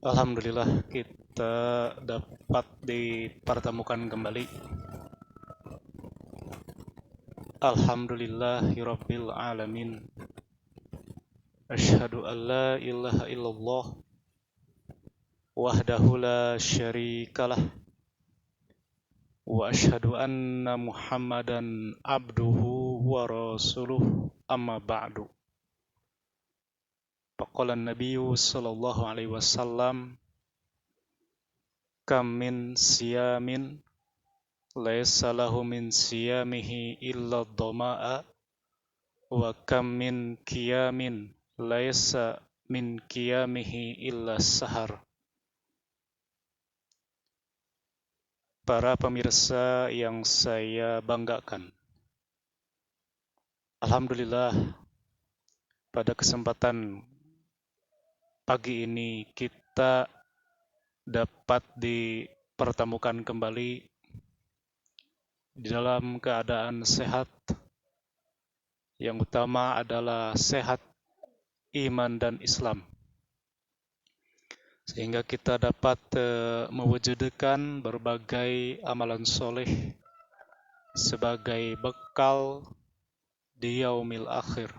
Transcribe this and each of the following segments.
Alhamdulillah kita dapat dipertemukan kembali. Alhamdulillahirabbil alamin. Asyhadu an la ilaha illallah wahdahu la syarikalah wa asyhadu anna Muhammadan abduhu wa rasuluh amma ba'du. Faqala an-nabiyyu sallallahu alaihi wasallam kam min siyamin laisa lahu min siyamihi illa dhama'a wa kam min qiyamin laisa min qiyamihi illa sahar. Para pemirsa yang saya banggakan, alhamdulillah pada kesempatan pagi ini kita dapat dipertemukan kembali di dalam keadaan sehat. Yang utama adalah sehat iman dan Islam, sehingga kita dapat mewujudkan berbagai amalan soleh sebagai bekal di yaumil akhir.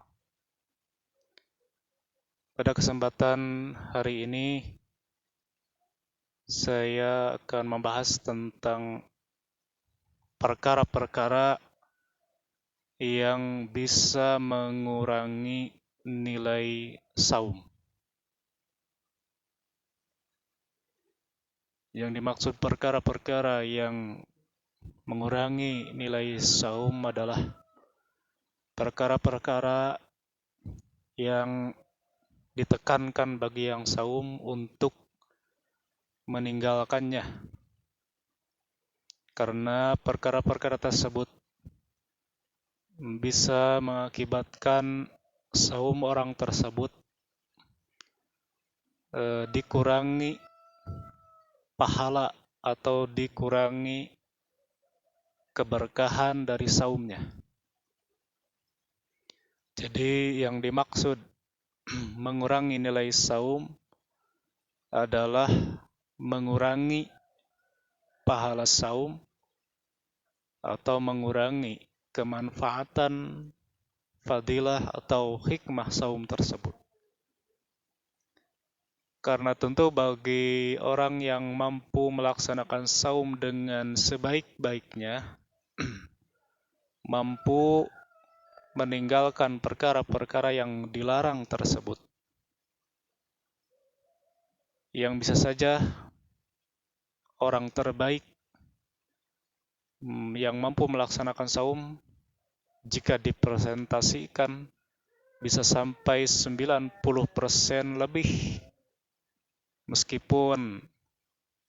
Pada kesempatan hari ini saya akan membahas tentang perkara-perkara yang bisa mengurangi nilai saum. Yang dimaksud perkara-perkara yang mengurangi nilai saum adalah perkara-perkara yang ditekankan bagi yang saum untuk meninggalkannya, karena perkara-perkara tersebut bisa mengakibatkan saum orang tersebut dikurangi pahala atau dikurangi keberkahan dari saumnya. Jadi yang dimaksud mengurangi nilai saum adalah mengurangi pahala saum atau mengurangi kemanfaatan, fadilah atau hikmah saum tersebut. Karena tentu bagi orang yang mampu melaksanakan saum dengan sebaik-baiknya, mampu meninggalkan perkara-perkara yang dilarang tersebut, yang bisa saja orang terbaik yang mampu melaksanakan saum jika dipresentasikan bisa sampai 90% lebih, meskipun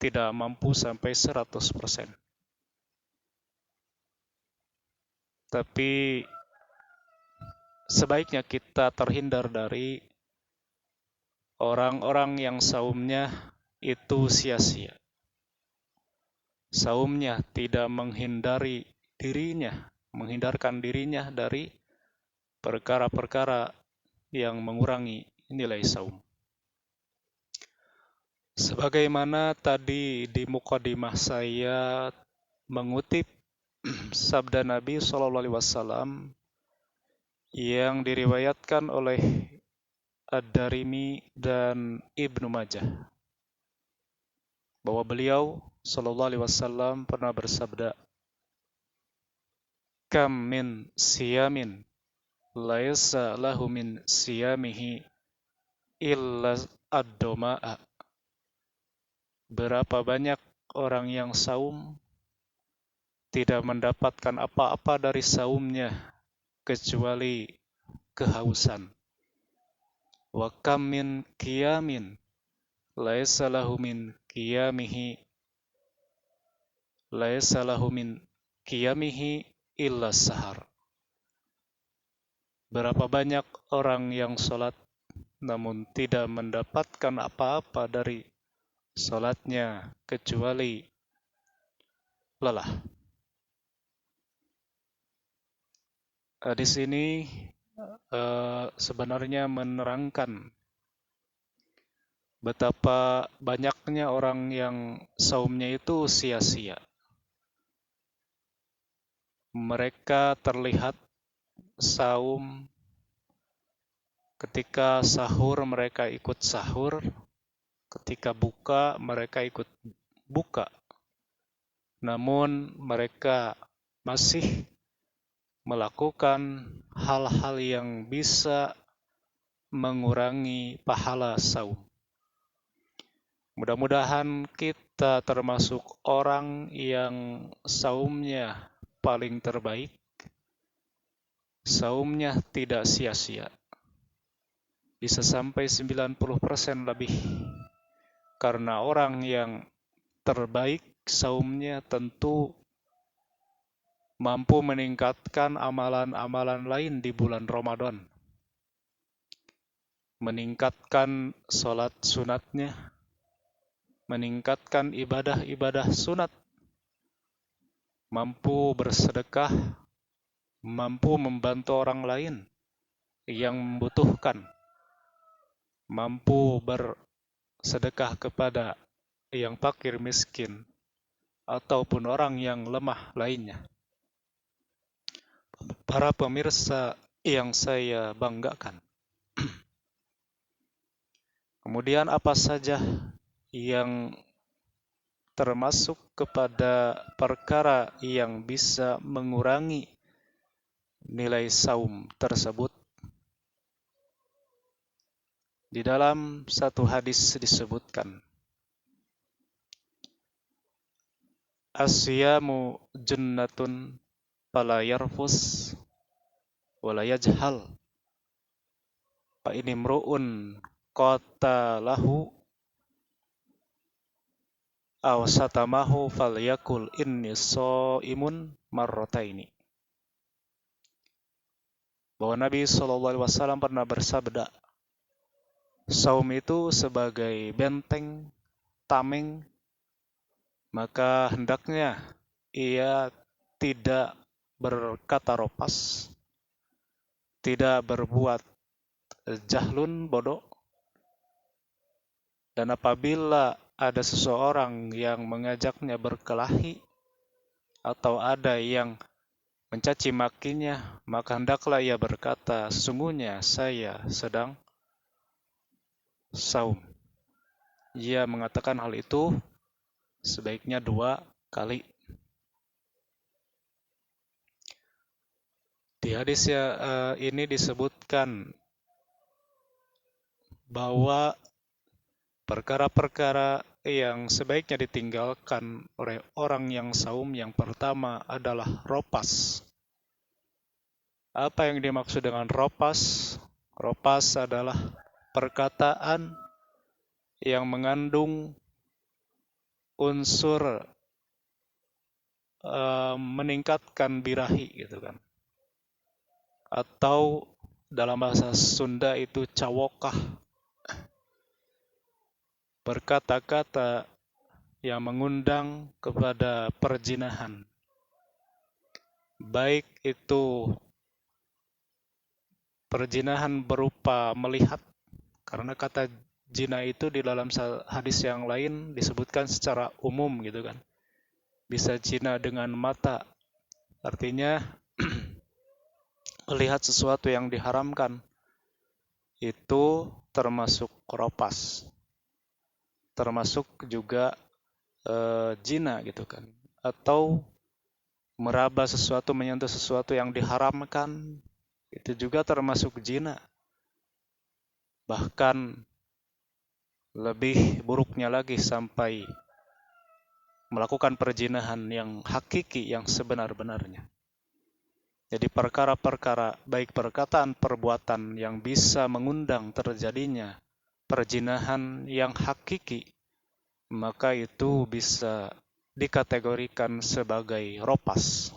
tidak mampu sampai 100%. Tapi sebaiknya kita terhindar dari orang-orang yang saumnya itu sia-sia. Saumnya tidak menghindarkan dirinya dari perkara-perkara yang mengurangi nilai saum. Sebagaimana tadi di mukadimah saya mengutip sabda Nabi SAW yang diriwayatkan oleh Ad-Darimi dan Ibnu Majah, bahwa beliau SAW pernah bersabda, kam min siyamin laisa lahu min siyamihi illa ad-doma'a. Berapa banyak orang yang saum tidak mendapatkan apa-apa dari saumnya kecuali kehausan. Wa kam min qiyamin laisa lahu min qiyamihi illa sahar. Berapa banyak orang yang sholat namun tidak mendapatkan apa-apa dari sholatnya kecuali lelah. Di sini sebenarnya menerangkan betapa banyaknya orang yang saumnya itu sia-sia. Mereka terlihat saum, ketika sahur mereka ikut sahur, ketika buka mereka ikut buka. Namun mereka masih melakukan hal-hal yang bisa mengurangi pahala saum. Mudah-mudahan kita termasuk orang yang saumnya paling terbaik, saumnya tidak sia-sia. Bisa sampai 90% lebih. Karena orang yang terbaik saumnya tentu mampu meningkatkan amalan-amalan lain di bulan Ramadan. Meningkatkan sholat sunatnya, meningkatkan ibadah-ibadah sunat, mampu bersedekah, mampu membantu orang lain yang membutuhkan, mampu bersedekah kepada yang fakir miskin, ataupun orang yang lemah lainnya. Para pemirsa yang saya banggakan, kemudian apa saja yang termasuk kepada perkara yang bisa mengurangi nilai saum tersebut? Di dalam satu hadis disebutkan, As-siyamu junnatun fala yarfus wala yajhal fa inimru'un qatalahu aw satamahu falyakul inni shaimun marrataini. Bahwa Nabi SAW pernah bersabda, saum itu sebagai benteng, tameng, maka hendaknya ia tidak berkata ropas, tidak berbuat jahlun, bodoh. Dan apabila ada seseorang yang mengajaknya berkelahi atau ada yang mencaci makinya, maka hendaklah ia berkata, sesungguhnya saya sedang saum. Ia mengatakan hal itu sebaiknya 2 kali. Di hadis ini disebutkan bahwa perkara-perkara yang sebaiknya ditinggalkan oleh orang yang saum yang pertama adalah ropas. Apa yang dimaksud dengan ropas? Ropas adalah perkataan yang mengandung unsur meningkatkan birahi gitu kan. Atau dalam bahasa Sunda itu cawokah. Berkata-kata yang mengundang kepada perzinahan. Baik itu perzinahan berupa melihat, karena kata zina itu di dalam hadis yang lain disebutkan secara umum gitu kan. Bisa zina dengan mata, artinya melihat sesuatu yang diharamkan, itu termasuk ropas, termasuk juga zina gitu kan. Atau meraba sesuatu, menyentuh sesuatu yang diharamkan, itu juga termasuk zina. Bahkan lebih buruknya lagi sampai melakukan perzinahan yang hakiki, yang sebenar-benarnya. Jadi perkara-perkara, baik perkataan, perbuatan yang bisa mengundang terjadinya perzinahan yang hakiki, maka itu bisa dikategorikan sebagai ropas.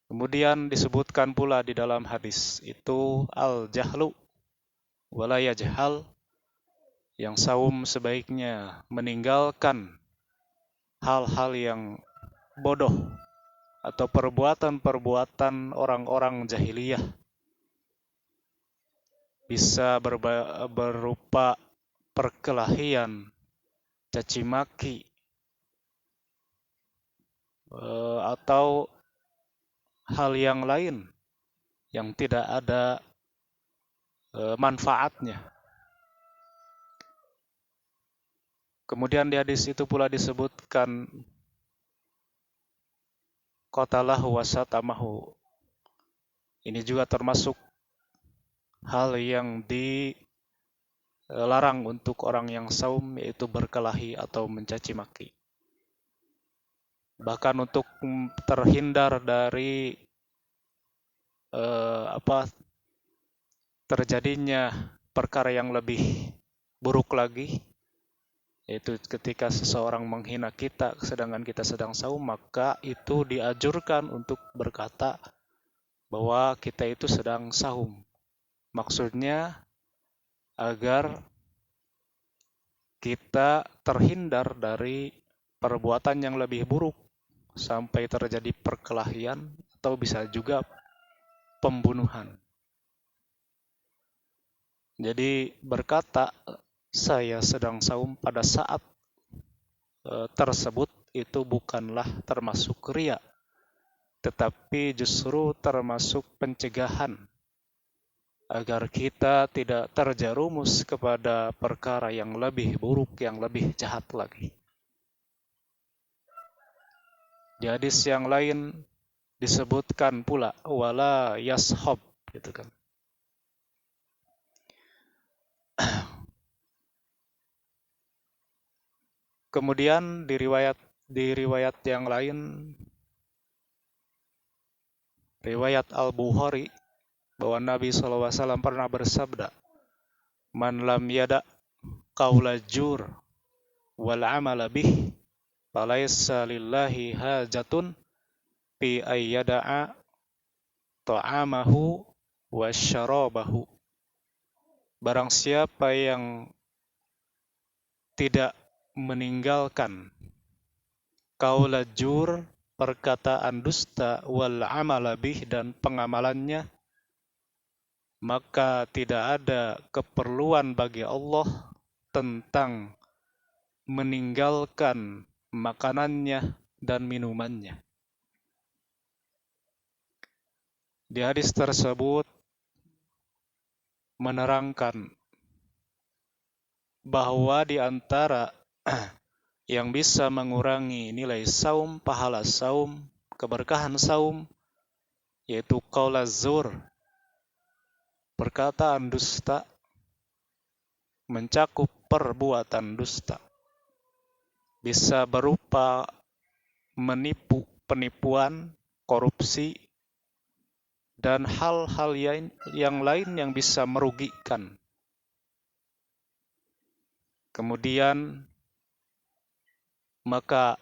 Kemudian disebutkan pula di dalam hadis itu al-jahlu wala yajhal, yang saum sebaiknya meninggalkan hal-hal yang bodoh atau perbuatan-perbuatan orang-orang jahiliyah. bisa berupa perkelahian, caci maki, atau hal yang lain yang tidak ada manfaatnya. Kemudian di hadis itu pula disebutkan qatalahu wa satamahu. Ini juga termasuk hal yang dilarang untuk orang yang saum, yaitu berkelahi atau mencaci maki. Bahkan untuk terhindar dari terjadinya perkara yang lebih buruk lagi, yaitu ketika seseorang menghina kita sedangkan kita sedang saum, maka itu dianjurkan untuk berkata bahwa kita itu sedang saum. Maksudnya agar kita terhindar dari perbuatan yang lebih buruk sampai terjadi perkelahian atau bisa juga pembunuhan. Jadi berkata saya sedang saum pada saat tersebut itu bukanlah termasuk riya, tetapi justru termasuk pencegahan agar kita tidak terjerumus kepada perkara yang lebih buruk, yang lebih jahat lagi. Di hadis yang lain disebutkan pula wala yashab, gitu kan. Kemudian di riwayat yang lain, riwayat Al-Bukhari, bahwa Nabi SAW pernah bersabda, "Man lam yada qaula jur wal amala bih, falaysa lillahi hajatun fi ayyada'a ta'amahu wa syarabahu." Barang siapa yang tidak meninggalkan qaula jur, perkataan dusta, wal amala bih, dan pengamalannya, maka tidak ada keperluan bagi Allah tentang meninggalkan makanannya dan minumannya. Di hadis tersebut menerangkan bahwa di antara yang bisa mengurangi nilai saum, pahala saum, keberkahan saum, yaitu qaulaz zur, perkataan dusta, mencakup perbuatan dusta. Bisa berupa menipu, penipuan, korupsi, dan hal-hal yang lain yang bisa merugikan. Kemudian, maka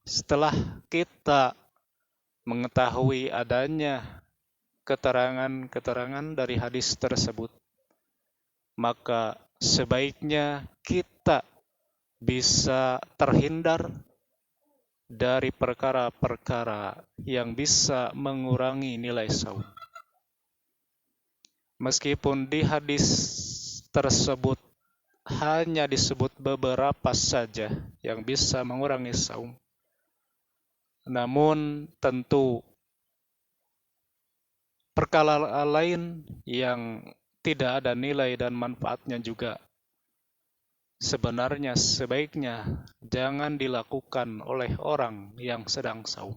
setelah kita mengetahui adanya keterangan-keterangan dari hadis tersebut, maka sebaiknya kita bisa terhindar dari perkara-perkara yang bisa mengurangi nilai saum. Meskipun di hadis tersebut hanya disebut beberapa saja yang bisa mengurangi saum, namun tentu perkara lain yang tidak ada nilai dan manfaatnya juga sebenarnya sebaiknya jangan dilakukan oleh orang yang sedang saum.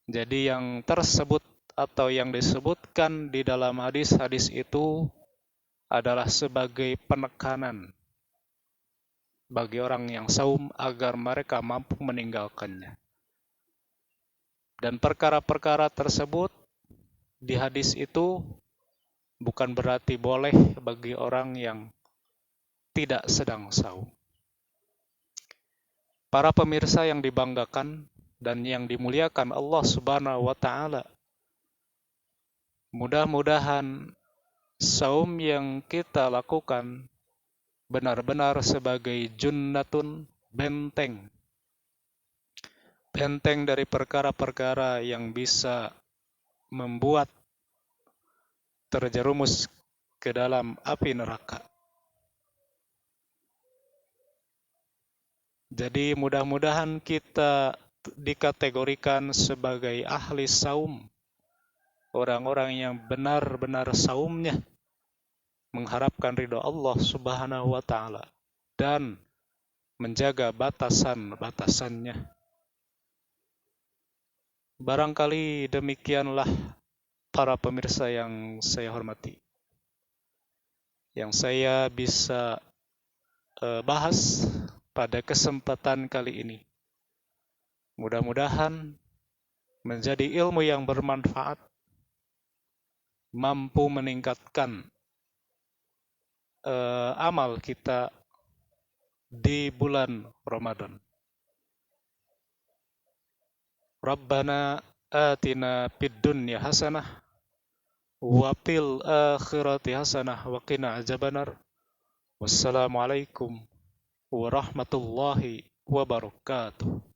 Jadi yang tersebut atau yang disebutkan di dalam hadis-hadis itu adalah sebagai penekanan bagi orang yang saum agar mereka mampu meninggalkannya. Dan perkara-perkara tersebut di hadis itu bukan berarti boleh bagi orang yang tidak sedang saum. Para pemirsa yang dibanggakan dan yang dimuliakan Allah Subhanahu wa Ta'ala, mudah-mudahan saum yang kita lakukan benar-benar sebagai junnatun, benteng dari perkara-perkara yang bisa membuat terjerumus ke dalam api neraka. Jadi mudah-mudahan kita dikategorikan sebagai ahli saum, orang-orang yang benar-benar saumnya mengharapkan ridho Allah Subhanahu wa taala dan menjaga batasan-batasannya. Barangkali demikianlah para pemirsa yang saya hormati, yang saya bisa bahas pada kesempatan kali ini. Mudah-mudahan menjadi ilmu yang bermanfaat, mampu meningkatkan amal kita di bulan Ramadan. Rabbana atina fid dunya hasanah wa fil akhirati hasanah wa qina adzabannar. Wassalamualaikum warahmatullahi wabarakatuh.